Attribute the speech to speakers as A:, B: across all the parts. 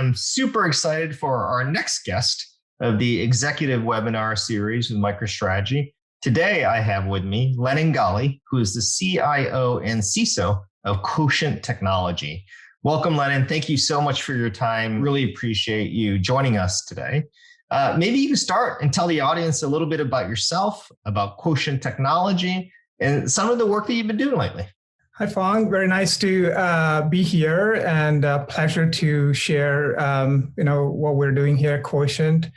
A: I'm super excited for our next guest of the executive webinar series with MicroStrategy. Today, I have with me Lenin Gali, who is the CIO and CISO of Quotient Technology. Welcome, Lenin. Thank you so much for your time. Really appreciate you joining us today. Maybe you can start and tell the audience a little bit about yourself, about Quotient Technology, and some of the work that you've been doing lately.
B: Hi, Fong. Very nice to be here, and a pleasure to share, what we're doing here at Quotient.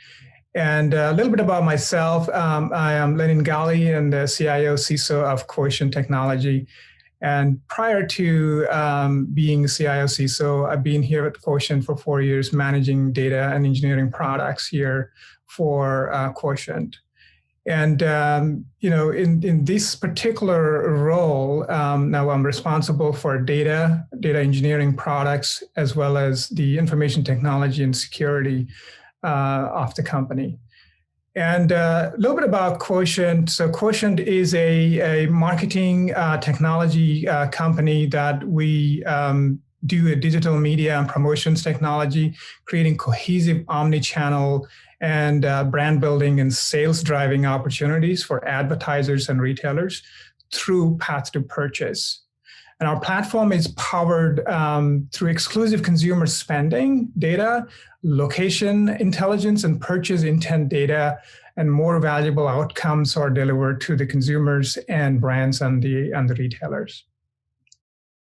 B: And a little bit about myself. I am Lenin Gali, and the CIO CISO of Quotient Technology. And prior to being CIO CISO, I've been here at Quotient for 4 years, managing data and engineering products here for Quotient. And, in this particular role, now I'm responsible for data engineering products, as well as the information technology and security of the company. And a little bit about Quotient. So Quotient is a marketing technology company that we do a digital media and promotions technology, creating cohesive omni-channel and brand building and sales driving opportunities for advertisers and retailers through path to purchase. And our platform is powered through exclusive consumer spending data, location intelligence, and purchase intent data, and more valuable outcomes are delivered to the consumers and brands and the retailers.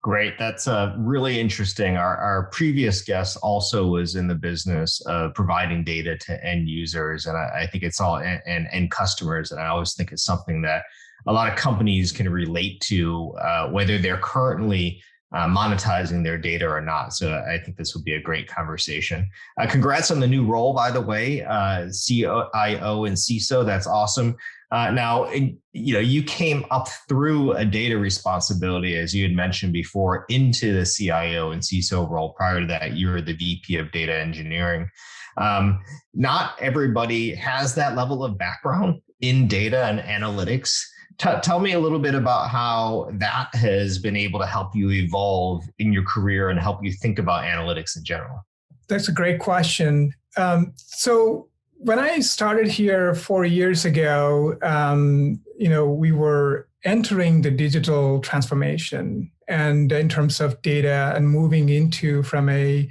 A: Great. That's really interesting. Our previous guest also was in the business of providing data to end users. And I think it's all and end customers. And I always think it's something that a lot of companies can relate to, whether they're currently monetizing their data or not. So I think this will be a great conversation. Congrats on the new role, by the way, CIO and CISO. That's awesome. Now, you came up through a data responsibility, as you had mentioned before, into the CIO and CISO role. Prior to that, you were the VP of data engineering. Not everybody has that level of background in data and analytics. Tell me a little bit about how that has been able to help you evolve in your career and help you think about analytics in general.
B: That's a great question. So when I started here 4 years ago, we were entering the digital transformation, and in terms of data and moving into from a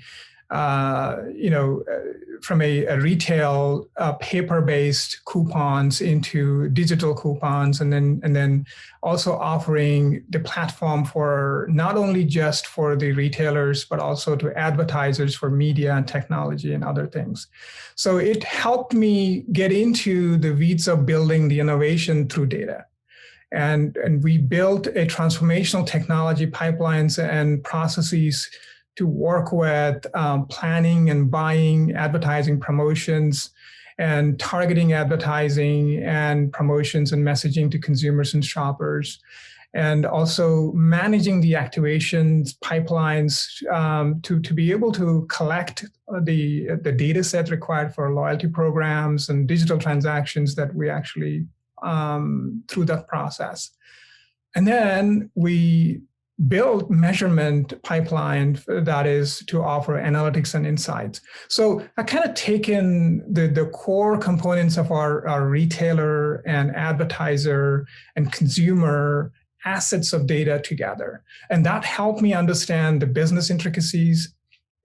B: retail paper-based coupons into digital coupons, and then also offering the platform for not only just for the retailers, but also to advertisers for media and technology and other things. So it helped me get into the weeds of building the innovation through data. And we built a transformational technology pipelines and processes to work with planning and buying, advertising promotions, and targeting advertising and promotions and messaging to consumers and shoppers, and also managing the activations pipelines to be able to collect the data set required for loyalty programs and digital transactions that we actually through that process. And then we build measurement pipeline that is to offer analytics and insights. So I kind of taken the core components of our retailer and advertiser and consumer assets of data together. And that helped me understand the business intricacies.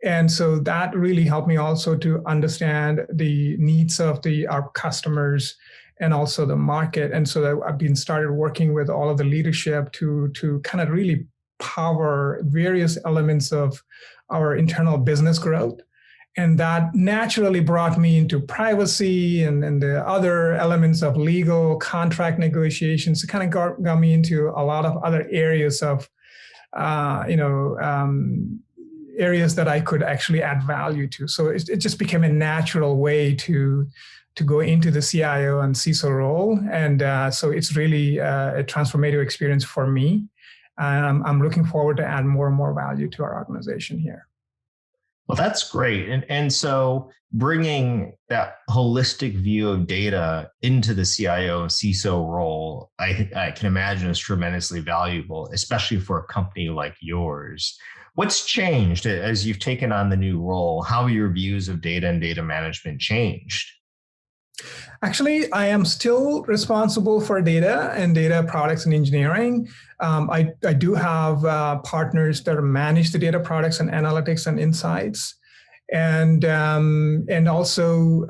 B: And so that really helped me also to understand the needs of our customers and also the market. And so that I've been started working with all of the leadership to kind of really power various elements of our internal business growth. And that naturally brought me into privacy and the other elements of legal contract negotiations. It kind of got me into a lot of other areas of, areas that I could actually add value to. So it just became a natural way to go into the CIO and CISO role. And so it's really a transformative experience for me. I'm looking forward to add more and more value to our organization here.
A: Well, that's great. And so bringing that holistic view of data into the CIO and CISO role, I can imagine is tremendously valuable, especially for a company like yours. What's changed as you've taken on the new role? How have your views of data and data management changed?
B: Actually, I am still responsible for data and data products and engineering. I do have partners that manage the data products and analytics and insights. And also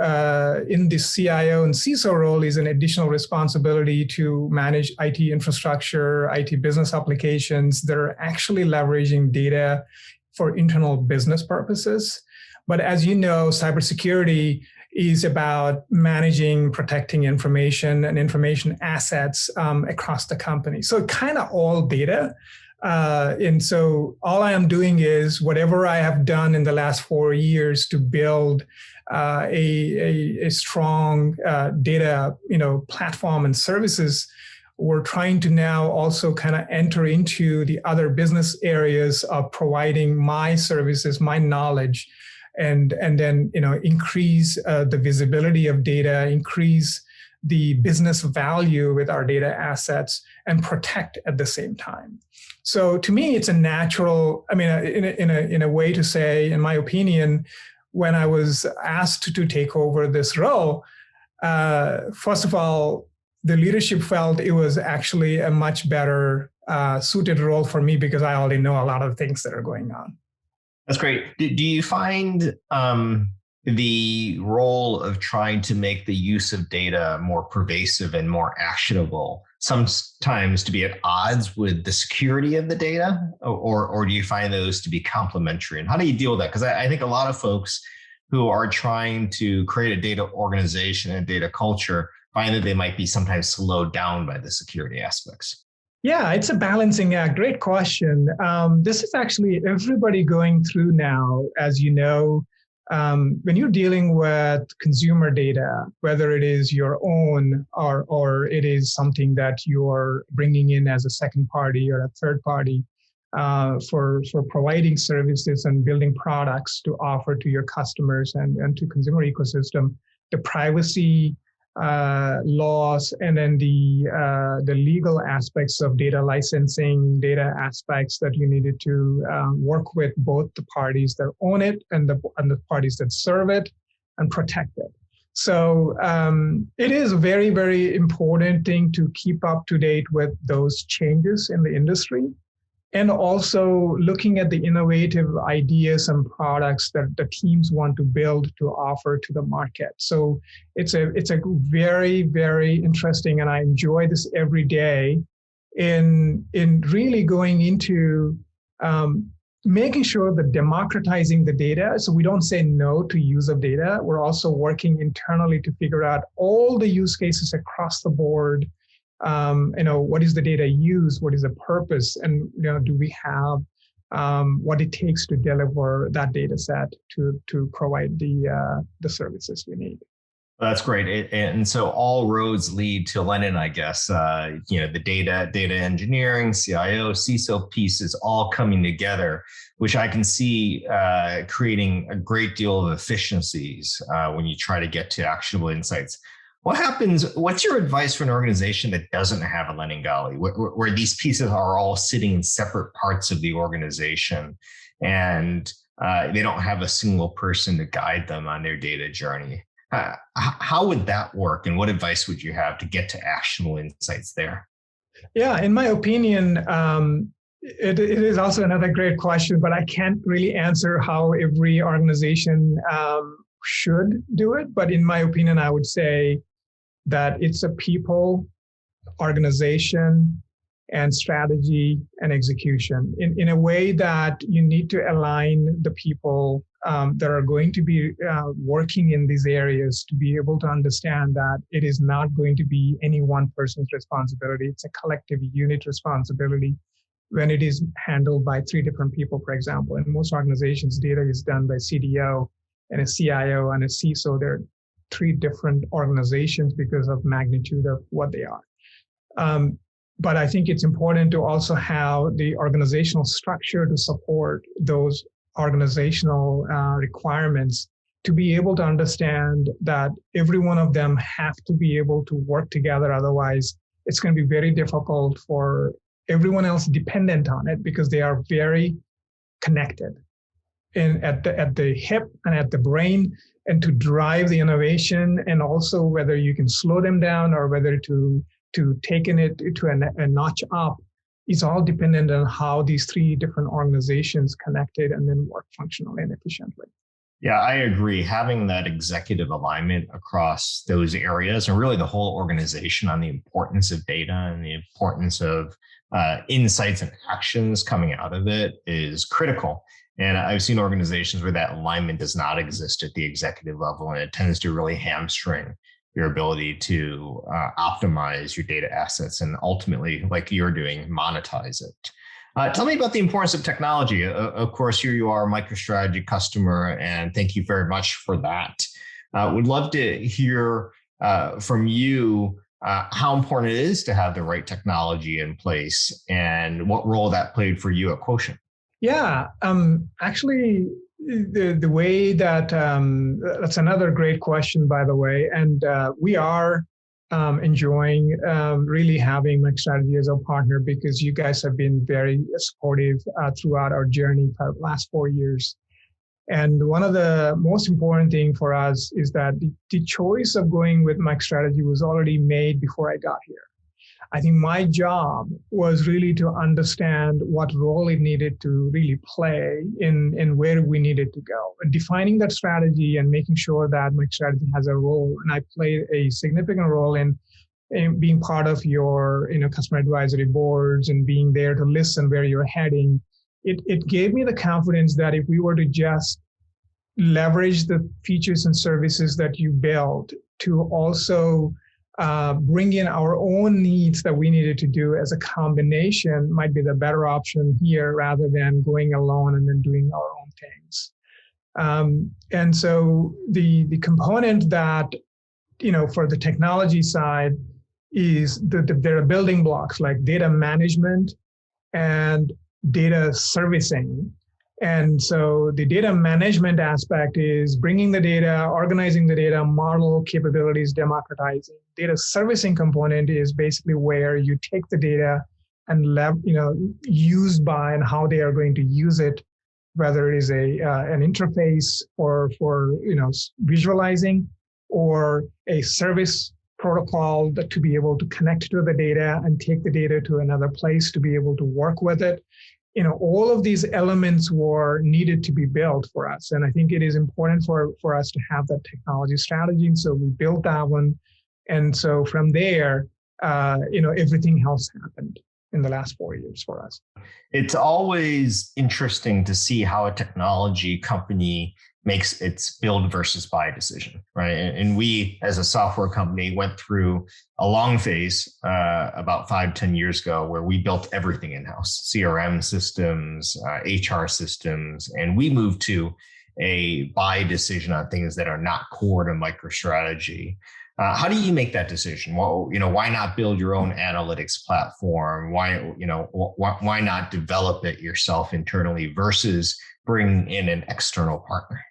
B: in the CIO and CISO role is an additional responsibility to manage IT infrastructure, IT business applications that are actually leveraging data for internal business purposes. But as you know, cybersecurity is about managing, protecting information and information assets across the company. So kind of all data. And so all I am doing is whatever I have done in the last 4 years to build a strong data platform and services. We're trying to now also kind of enter into the other business areas of providing my services, my knowledge, and then increase the visibility of data, increase the business value with our data assets, and protect at the same time. So to me, it's a natural. I mean, in a way to say, in my opinion, when I was asked to take over this role, first of all, the leadership felt it was actually a much better suited role for me because I already know a lot of things that are going on.
A: That's great. Do you find the role of trying to make the use of data more pervasive and more actionable sometimes to be at odds with the security of the data, or do you find those to be complementary? And how do you deal with that? Because I think a lot of folks who are trying to create a data organization and data culture find that they might be sometimes slowed down by the security aspects.
B: Yeah, it's a balancing act. Great question. This is actually everybody going through now, as you know, when you're dealing with consumer data, whether it is your own or it is something that you're bringing in as a second party or a third party for providing services and building products to offer to your customers and to consumer ecosystem, the privacy laws, and then the legal aspects of data licensing, data aspects that you needed to work with both the parties that own it and the parties that serve it and protect it. So it is a very, very important thing to keep up to date with those changes in the industry. And also looking at the innovative ideas and products that the teams want to build to offer to the market. So it's a very, very interesting, and I enjoy this every day in really going into making sure that democratizing the data. So we don't say no to use of data. We're also working internally to figure out all the use cases across the board. What is the data used? What is the purpose? And do we have what it takes to deliver that data set to provide the services we need?
A: That's great. And so all roads lead to Lenin, I guess. The data engineering, CIO, CISO pieces all coming together, which I can see creating a great deal of efficiencies when you try to get to actionable insights. What happens? What's your advice for an organization that doesn't have a Lenin Gali, where these pieces are all sitting in separate parts of the organization and they don't have a single person to guide them on their data journey? How would that work? And what advice would you have to get to actionable insights there?
B: Yeah, in my opinion, it is also another great question, but I can't really answer how every organization should do it. But in my opinion, I would say that it's a people, organization, and strategy and execution in a way that you need to align the people that are going to be working in these areas to be able to understand that it is not going to be any one person's responsibility. It's a collective unit responsibility when it is handled by 3 different people, for example. In most organizations, data is done by CDO and a CIO and a CISO. They're 3 different organizations because of magnitude of what they are. But I think it's important to also have the organizational structure to support those organizational requirements to be able to understand that every one of them have to be able to work together. Otherwise, it's going to be very difficult for everyone else dependent on it because they are very connected at the hip and at the brain, and to drive the innovation, and also whether you can slow them down or whether to taking it to a notch up, is all dependent on how these three different organizations connected and then work functionally and efficiently.
A: Yeah, I agree. Having that executive alignment across those areas and really the whole organization on the importance of data and the importance of insights and actions coming out of it is critical. And I've seen organizations where that alignment does not exist at the executive level, and it tends to really hamstring your ability to optimize your data assets and ultimately, like you're doing, monetize it. Tell me about the importance of technology. Of course, here you are, a MicroStrategy customer, and thank you very much for that. Would love to hear from you how important it is to have the right technology in place and what role that played for you at Quotient.
B: Yeah, actually, the way that that's another great question, by the way, and we are enjoying really having MicroStrategy as a partner, because you guys have been very supportive throughout our journey for the last 4 years. And one of the most important thing for us is that the choice of going with MicroStrategy was already made before I got here. I think my job was really to understand what role it needed to really play in where we needed to go, and defining that strategy and making sure that MicroStrategy has a role. And I played a significant role in being part of your customer advisory boards and being there to listen where you're heading. It gave me the confidence that if we were to just leverage the features and services that you built to also bring in our own needs that we needed to do as a combination, might be the better option here, rather than going alone and then doing our own things. And so the component that, for the technology side is there are building blocks like data management and data servicing. And so the data management aspect is bringing the data, organizing the data, model capabilities, democratizing. Data servicing component is basically where you take the data and used by and how they are going to use it, whether it is an interface for visualizing, or a service protocol that to be able to connect to the data and take the data to another place to be able to work with it. All of these elements were needed to be built for us. And I think it is important for us to have that technology strategy. And so we built that one. And so from there, everything else happened in the last 4 years for us.
A: It's always interesting to see how a technology company makes its build versus buy decision, right? And we, as a software company, went through a long phase about 5-10 years ago where we built everything in-house, CRM systems, HR systems, and we moved to a buy decision on things that are not core to MicroStrategy. How do you make that decision? Well, why not build your own analytics platform? Why not develop it yourself internally versus bring in an external partner?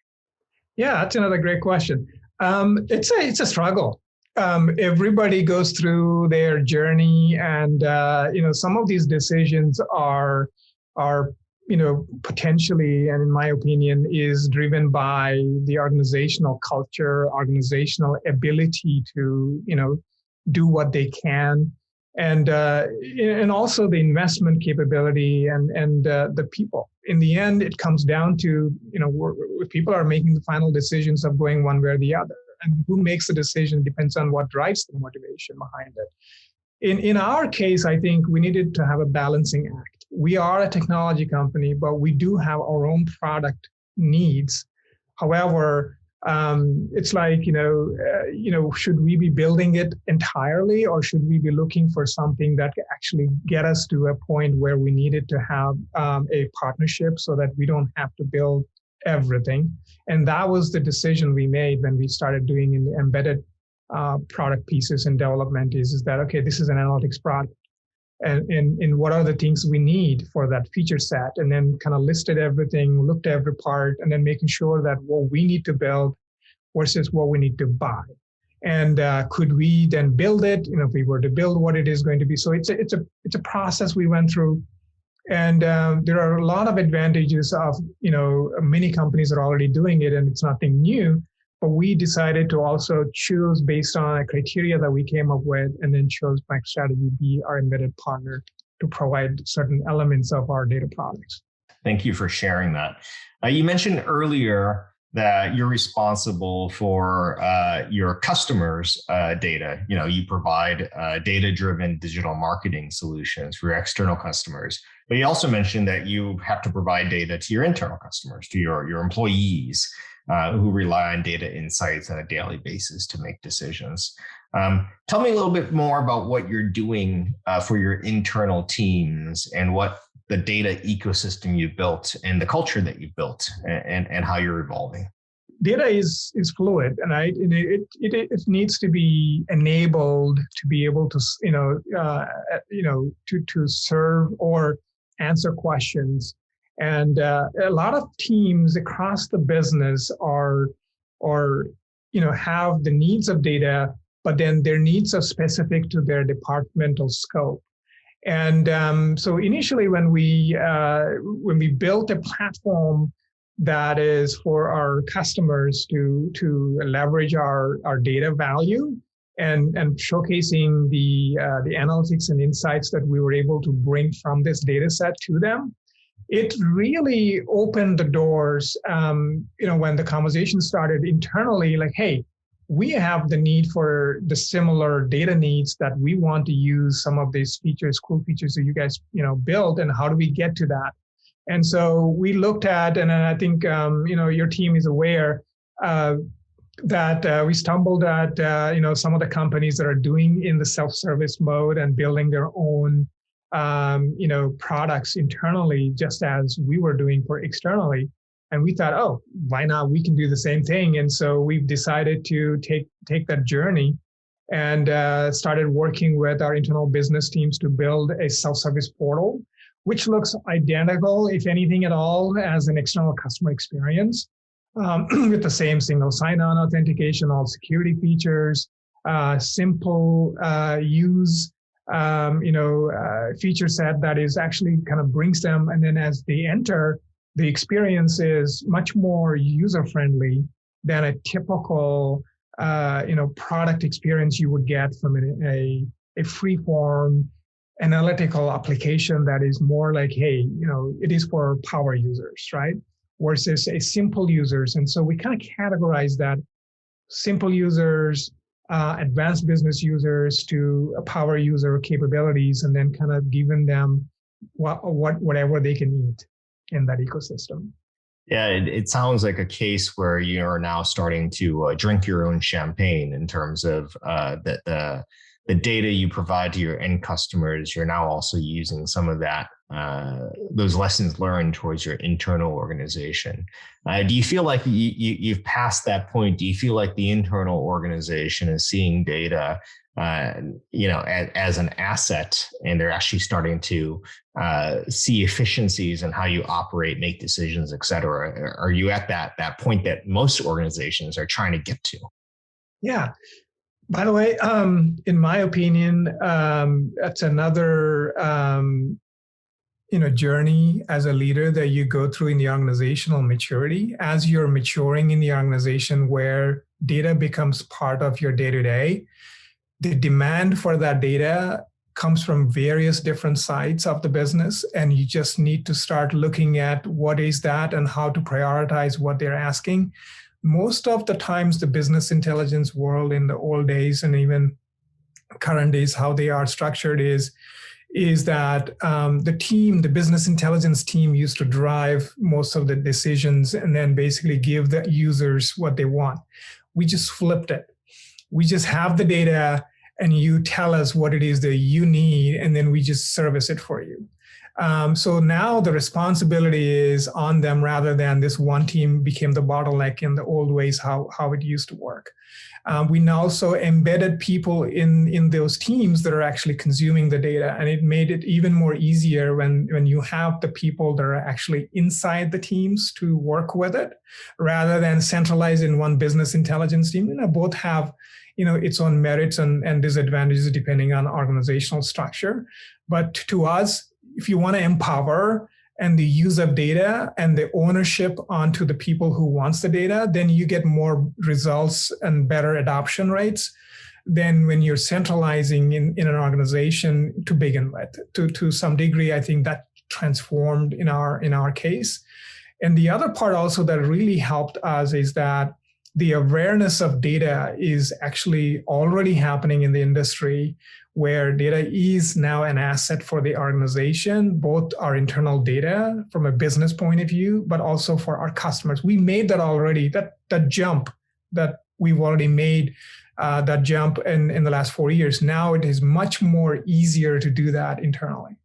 B: Yeah, that's another great question. It's a struggle. Everybody goes through their journey, and some of these decisions are potentially, and in my opinion, is driven by the organizational culture, organizational ability to do what they can, and also the investment capability and the people. In the end, it comes down to people are making the final decisions of going one way or the other, and who makes the decision depends on what drives the motivation behind it. In our case, I think we needed to have a balancing act. We are a technology company, but we do have our own product needs. However, it's like, should we be building it entirely, or should we be looking for something that can actually get us to a point where we needed to have a partnership so that we don't have to build everything? And that was the decision we made when we started doing in the embedded product pieces and development is that, okay, this is an analytics product. And what are the things we need for that feature set, and then kind of listed everything, looked at every part, and then making sure that what we need to build versus what we need to buy. And could we then build it, if we were to build what it is going to be. So it's a process we went through. And there are a lot of advantages of, many companies are already doing it and it's nothing new. But we decided to also choose based on a criteria that we came up with, and then chose MicroStrategy be our embedded partner to provide certain elements of our data products.
A: Thank you for sharing that. You mentioned earlier that you're responsible for your customers' data. You provide data-driven digital marketing solutions for your external customers. But you also mentioned that you have to provide data to your internal customers, to your employees who rely on data insights on a daily basis to make decisions. Tell me a little bit more about what you're doing for your internal teams and what the data ecosystem you've built and the culture that you've built and how you're evolving.
B: Data is fluid, right? And it needs to be enabled to be able to to serve or answer questions. And a lot of teams across the business are have the needs of data, but then their needs are specific to their departmental scope. And so initially, when we built a platform that is for our customers to leverage our data value and showcasing the analytics and insights that we were able to bring from this data set to them, it really opened the doors. When the conversation started internally, like, hey, we have the need for the similar data needs that we want to use some of these features, cool features that you guys, build, and how do we get to that? And so we looked at, and I think, your team is aware that we stumbled at, some of the companies that are doing in the self-service mode and building their own, products internally, just as we were doing for externally. And we thought, oh, why not? We can do the same thing. And so we've decided to take that journey and started working with our internal business teams to build a self-service portal, which looks identical, if anything at all, as an external customer experience, with the same single sign-on authentication, all security features, simple use, feature set that is actually kind of brings them. And then as they enter, the experience is much more user-friendly than a typical, product experience you would get from a free-form analytical application that is more like, hey, it is for power users, right? Versus a simple users. And so we kind of categorize that simple users, advanced business users to power user capabilities, and then kind of giving them whatever they can need in that ecosystem.
A: Yeah, it sounds like a case where you're now starting to drink your own champagne in terms of the data you provide to your end customers. You're now also using some of that, those lessons learned towards your internal organization. Do you feel like you've passed that point? Do you feel like the internal organization is seeing data as an asset, and they're actually starting to see efficiencies in how you operate, make decisions, et cetera? Are you at that point that most organizations are trying to get to?
B: Yeah. By the way, in my opinion, that's another journey as a leader that you go through in the organizational maturity. As you're maturing in the organization where data becomes part of your day-to-day, the demand for that data comes from various different sides of the business, and you just need to start looking at what is that and how to prioritize what they're asking. Most of the times, the business intelligence world in the old days and even current days, how they are structured is that the business intelligence team used to drive most of the decisions and then basically give the users what they want. We just flipped it. We just have the data and you tell us what it is that you need, and then we just service it for you. So now the responsibility is on them rather than this one team became the bottleneck in the old ways, how it used to work. We now also embedded people in those teams that are actually consuming the data, and it made it even more easier when you have the people that are actually inside the teams to work with it, rather than centralized in one business intelligence team. Both have its own merits and disadvantages depending on organizational structure. But to us, if you want to empower and the use of data and the ownership onto the people who wants the data, then you get more results and better adoption rates than when you're centralizing in an organization to begin with. To some degree, I think that transformed in our case. And the other part also that really helped us is that the awareness of data is actually already happening in the industry, where data is now an asset for the organization, both our internal data from a business point of view, but also for our customers. We made that already, that jump that we've already made, that jump in the last 4 years. Now it is much more easier to do that internally.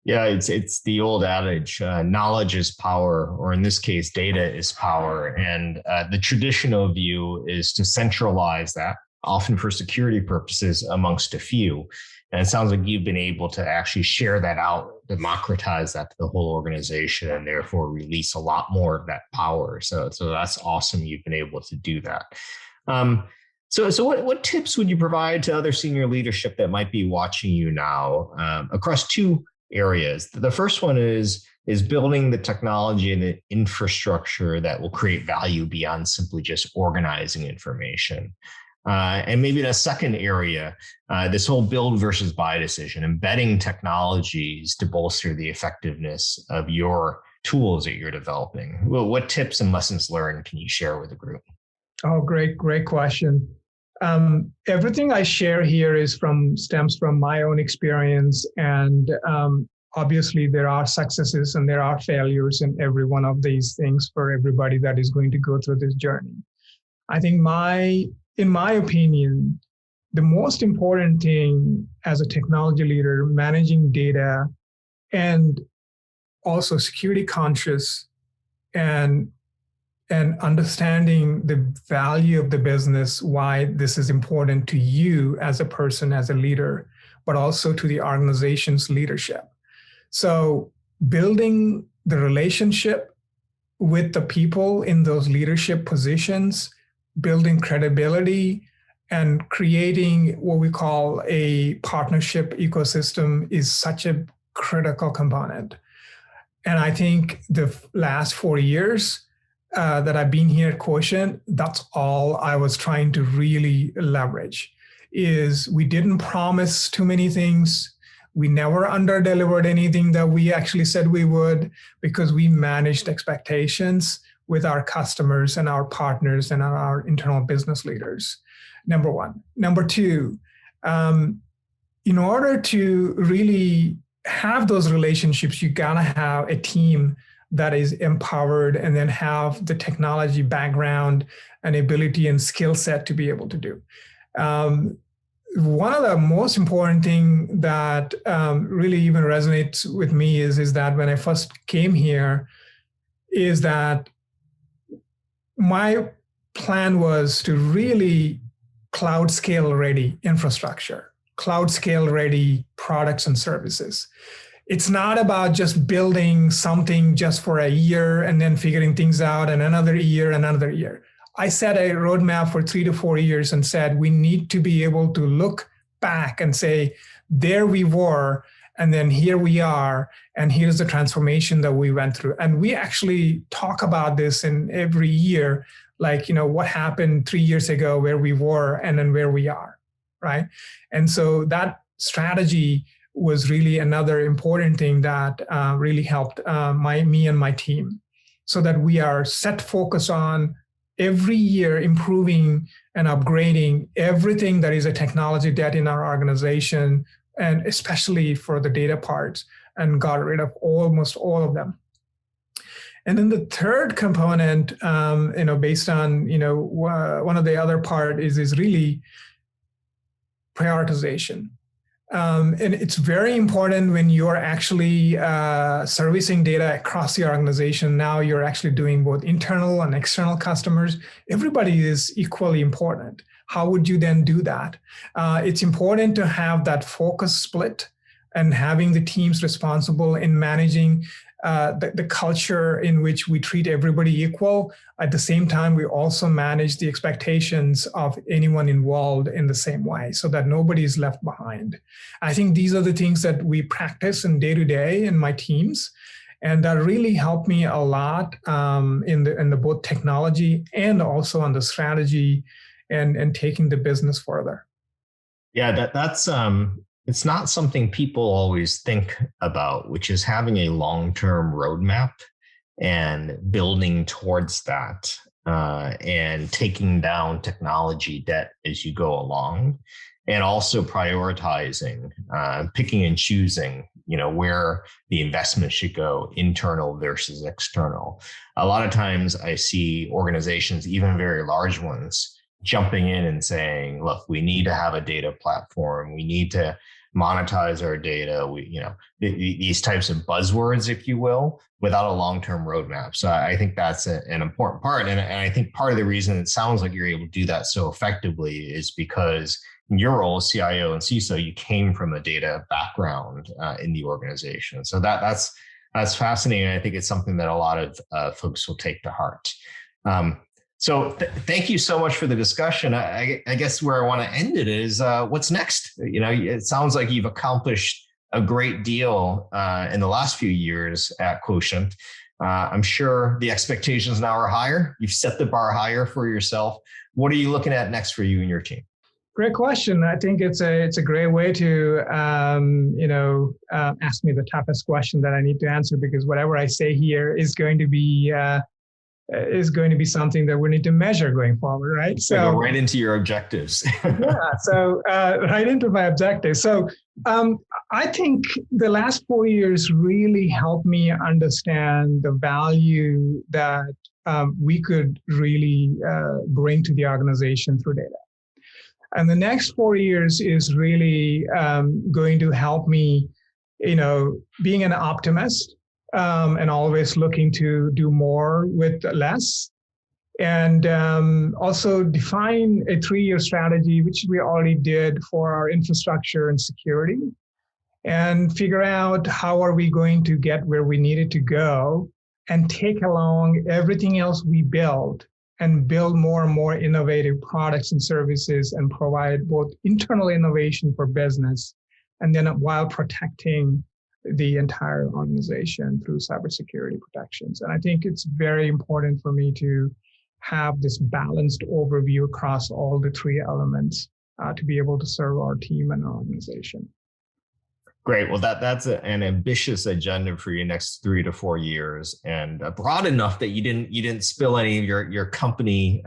A: Yeah, it's the old adage, knowledge is power, or in this case, data is power. And the traditional view is to centralize that, often for security purposes, amongst a few. And it sounds like you've been able to actually share that out, democratize that to the whole organization, and therefore release a lot more of that power. So that's awesome. You've been able to do that. So what tips would you provide to other senior leadership that might be watching you now across two areas? The first one is building the technology and the infrastructure that will create value beyond simply just organizing information. And maybe the second area, this whole build versus buy decision, embedding technologies to bolster the effectiveness of your tools that you're developing. Well, what tips and lessons learned can you share with the group?
B: Oh, great question. Everything I share here stems from my own experience, and obviously there are successes and there are failures in every one of these things for everybody that is going to go through this journey. I think in my opinion, the most important thing as a technology leader, managing data and also security conscious and understanding the value of the business, why this is important to you as a person, as a leader, but also to the organization's leadership. So building the relationship with the people in those leadership positions, building credibility, and creating what we call a partnership ecosystem is such a critical component. And I think the last 4 years that I've been here at Quotient, that's all I was trying to really leverage. Is we didn't promise too many things. We never under-delivered anything that we actually said we would, because we managed expectations with our customers and our partners and our internal business leaders, number one. Number two, in order to really have those relationships, you gotta have a team that is empowered and then have the technology background and ability and skill set to be able to do. One of the most important thing that really even resonates with me is that when I first came here, is that my plan was to really cloud scale ready infrastructure, cloud scale ready products and services. It's not about just building something just for a year and then figuring things out and another year. I set a roadmap for 3 to 4 years and said, we need to be able to look back and say, there we were, and then here we are, and here's the transformation that we went through. And we actually talk about this in every year, like, what happened 3 years ago, where we were, and then where we are, right? And so that strategy was really another important thing that really helped me and my team, so that we are set focus on every year improving and upgrading everything that is a technology debt in our organization, and especially for the data parts, and got rid of almost all of them. And then the third component, based on, one of the other part is really prioritization. And it's very important when you're actually servicing data across the organization. Now you're actually doing both internal and external customers. Everybody is equally important. How would you then do that? It's important to have that focus split and having the teams responsible in managing the culture in which we treat everybody equal. At the same time, we also manage the expectations of anyone involved in the same way so that nobody is left behind. I think these are the things that we practice in day to day in my teams. And that really helped me a lot in the both technology and also on the strategy and taking the business further.
A: Yeah, that's it's not something people always think about, which is having a long-term roadmap and building towards that, and taking down technology debt as you go along, and also prioritizing, picking and choosing, where the investment should go, internal versus external. A lot of times I see organizations, even very large ones, jumping in and saying, look, we need to have a data platform. We need to monetize our data. These types of buzzwords, if you will, without a long-term roadmap. So I think that's an important part. And I think part of the reason it sounds like you're able to do that so effectively is because in your role as CIO and CISO, you came from a data background in the organization. So that's fascinating. I think it's something that a lot of folks will take to heart. So thank you so much for the discussion. I guess where I want to end it is what's next? It sounds like you've accomplished a great deal in the last few years at Quotient. I'm sure the expectations now are higher. You've set the bar higher for yourself. What are you looking at next for you and your team?
B: Great question. I think it's a great way to ask me the toughest question that I need to answer, because whatever I say here is going to be something that we need to measure going forward, right?
A: So go right into your objectives.
B: Right into my objectives. So I think the last 4 years really helped me understand the value that we could really bring to the organization through data. And the next 4 years is really going to help me, being an optimist, and always looking to do more with less. And also define a 3-year strategy, which we already did for our infrastructure and security, and figure out how are we going to get where we needed to go and take along everything else we build and build more and more innovative products and services and provide both internal innovation for business and then while protecting the entire organization through cybersecurity protections. And I think it's very important for me to have this balanced overview across all the three elements to be able to serve our team and our organization.
A: Great. Well, that's an ambitious agenda for your next 3 to 4 years, and broad enough that you didn't spill any of your company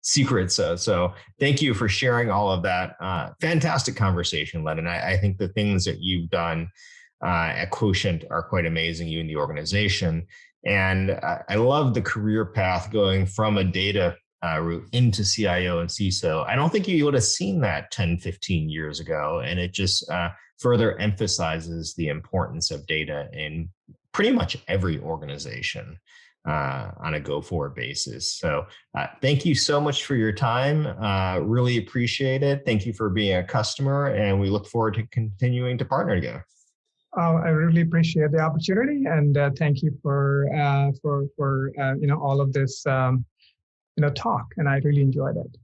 A: secrets. So thank you for sharing all of that. Fantastic conversation, Lenin. I think the things that you've done at Quotient are quite amazing, you and the organization. And I love the career path going from a data route into CIO and CISO. I don't think you would have seen that 10, 15 years ago. And it just further emphasizes the importance of data in pretty much every organization on a go-forward basis. So thank you so much for your time. Really appreciate it. Thank you for being a customer, and we look forward to continuing to partner together.
B: I really appreciate the opportunity, and thank you for all of this talk, and I really enjoyed it.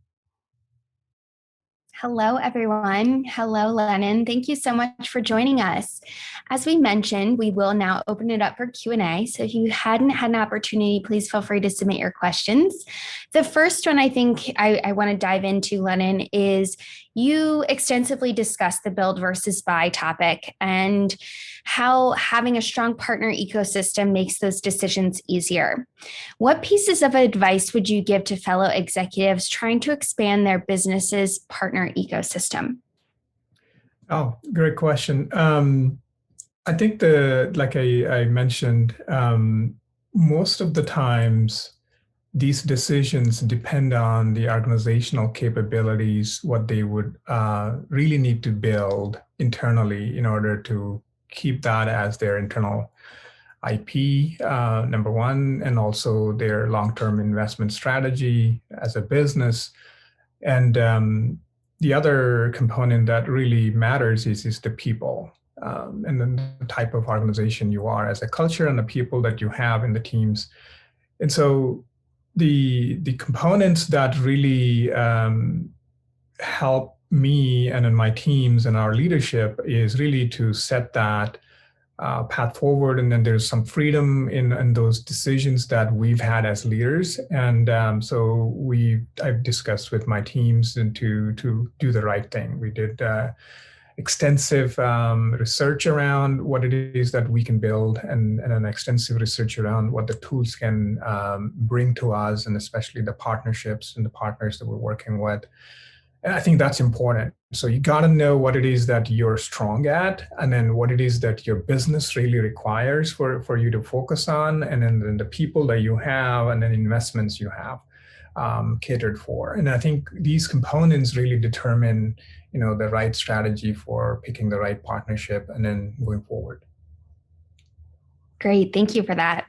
C: Hello, everyone. Hello, Lenin. Thank you so much for joining us. As we mentioned, we will now open it up for Q&A. So if you hadn't had an opportunity, please feel free to submit your questions. The first one I think I want to dive into, Lenin, is you extensively discussed the build versus buy topic and how having a strong partner ecosystem makes those decisions easier. What pieces of advice would you give to fellow executives trying to expand their business's partner ecosystem?
B: Oh, great question. I think like I mentioned, most of the times these decisions depend on the organizational capabilities, what they would really need to build internally in order to keep that as their internal IP, number one, and also their long-term investment strategy as a business. And the other component that really matters is the people. and then the type of organization you are as a culture and the people that you have in the teams. And so the components that really help me and in my teams and our leadership is really to set that path forward, and then there's some freedom in those decisions that we've had as leaders. And so I've discussed with my teams and to do the right thing. We did extensive research around what it is that we can build, and an extensive research around what the tools can bring to us, and especially the partnerships and the partners that we're working with. And I think that's important. So you got to know what it is that you're strong at, and then what it is that your business really requires for you to focus on, and then the people that you have, and then investments you have catered for. And I think these components really determine, the right strategy for picking the right partnership and then going forward.
C: Great. Thank you for that.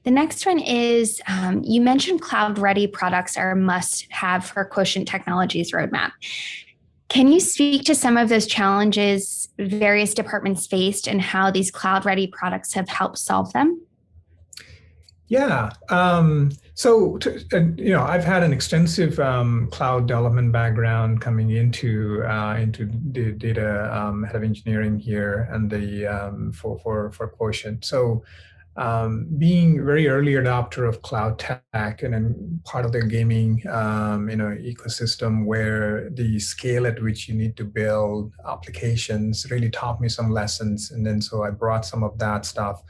C: The next one is, you mentioned cloud-ready products are a must-have for Quotient Technology's roadmap. Can you speak to some of those challenges various departments faced and how these cloud-ready products have helped solve them?
B: Yeah. I've had an extensive cloud development background coming into the data head of engineering here and the for Quotient. So being very early adopter of cloud tech, and then part of the gaming ecosystem where the scale at which you need to build applications really taught me some lessons. And then so I brought some of that stuff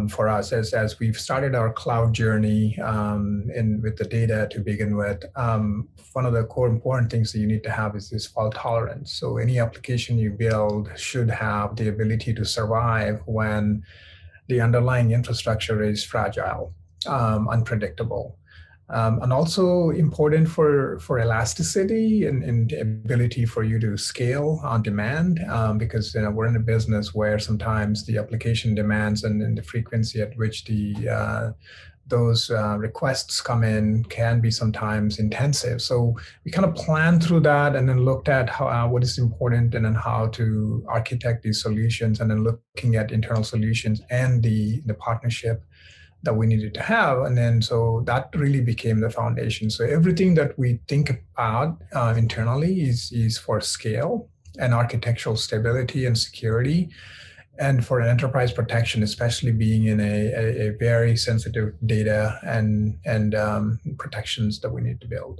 B: for us as we've started our cloud journey and with the data to begin with. One of the core important things that you need to have is this fault tolerance. So any application you build should have the ability to survive when the underlying infrastructure is fragile, unpredictable. And also important for elasticity and the ability for you to scale on demand, because we're in a business where sometimes the application demands and the frequency at which those requests come in can be sometimes intensive. So we kind of planned through that and then looked at what is important and then how to architect these solutions, and then looking at internal solutions and the partnership that we needed to have. And then so that really became the foundation. So everything that we think about internally is for scale and architectural stability and security, and for an enterprise protection, especially being in a very sensitive data and protections that we need to build.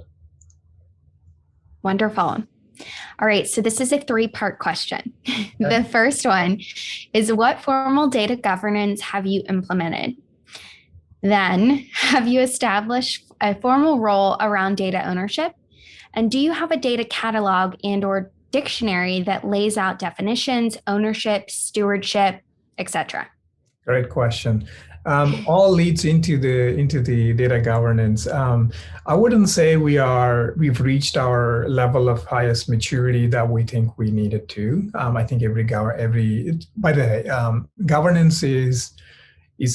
C: Wonderful. All right, so this is a 3-part question. The first one is, what formal data governance have you implemented? Then, have you established a formal role around data ownership? And do you have a data catalog and/or dictionary that lays out definitions, ownership, stewardship, etc.?
B: Great question. All leads into the data governance. I wouldn't say we've reached our level of highest maturity that we think we needed to. I think governance is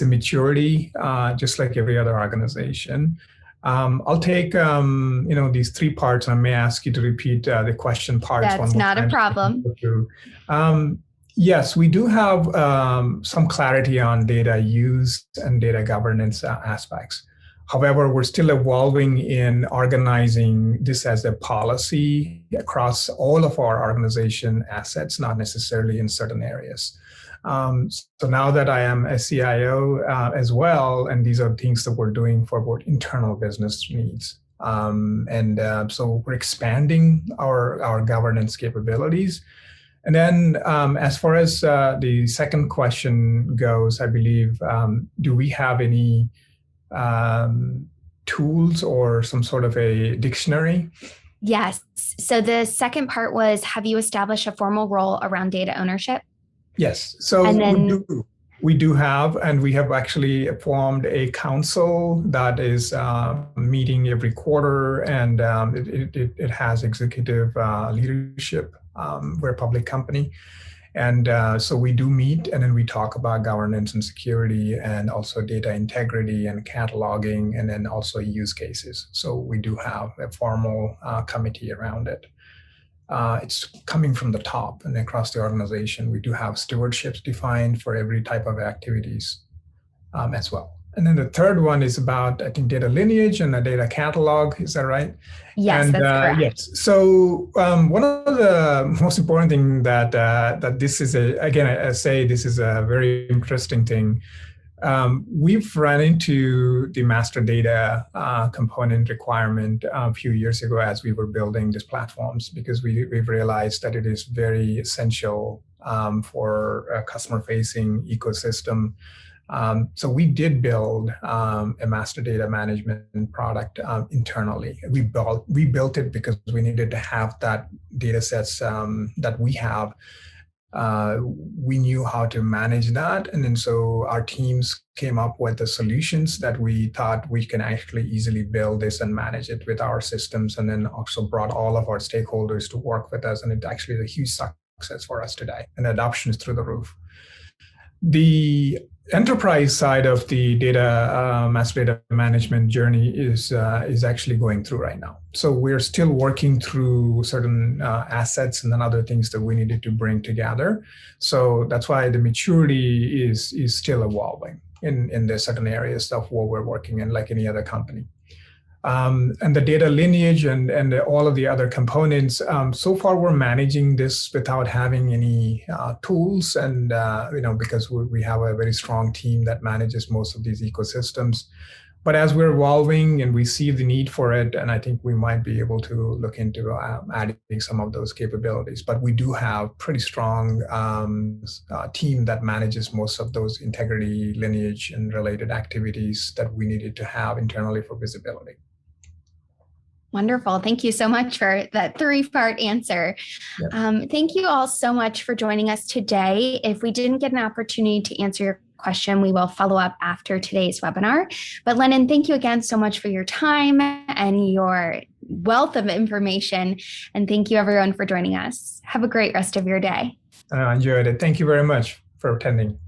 B: a maturity, just like every other organization. I'll take these 3 parts, and I may ask you to repeat the question parts.
C: That's not a problem.
B: Yes, we do have some clarity on data use and data governance aspects. However, we're still evolving in organizing this as a policy across all of our organization assets, not necessarily in certain areas. So now that I am a CIO as well, and these are things that we're doing for what internal business needs. So we're expanding our governance capabilities. And then as far as the second question goes, I believe, do we have any tools or some sort of a dictionary?
C: Yes. So the second part was, have you established a formal role around data ownership?
B: Yes. So we do have, and we have actually formed a council that is meeting every quarter, and it has executive leadership. We're a public company. And so we do meet, and then we talk about governance and security, and also data integrity and cataloging, and then also use cases. So we do have a formal committee around it. it's coming from the top and across the organization. We do have stewardships defined for every type of activities as well. And then the third one is about, I think, data lineage and a data catalog. Is that right?
C: Yes, that's correct.
B: Yes. So one of the most important thing that this is again, I say this is a very interesting thing. We've run into the master data component requirement a few years ago as we were building these platforms, because we've realized that it is very essential for a customer-facing ecosystem. So we did build a master data management product internally. We built it because we needed to have that data sets that we have. We knew how to manage that. And then so our teams came up with the solutions that we thought we can actually easily build this and manage it with our systems, and then also brought all of our stakeholders to work with us. And it actually is a huge success for us today. And the adoption is through the roof. The enterprise side of the data master data management journey is actually going through right now. So we're still working through certain assets and then other things that we needed to bring together. So that's why the maturity is still evolving in the certain areas of what we're working in, like any other company. And the data lineage and all of the other components. So far, we're managing this without having any tools, and because we have a very strong team that manages most of these ecosystems. But as we're evolving and we see the need for it, and I think we might be able to look into adding some of those capabilities. But we do have pretty strong team that manages most of those integrity, lineage, and related activities that we needed to have internally for visibility.
C: Wonderful. Thank you so much for that 3-part answer. Yep. Thank you all so much for joining us today. If we didn't get an opportunity to answer your question, we will follow up after today's webinar. But Lenin, thank you again so much for your time and your wealth of information. And thank you everyone for joining us. Have a great rest of your day.
B: I enjoyed it. Thank you very much for attending.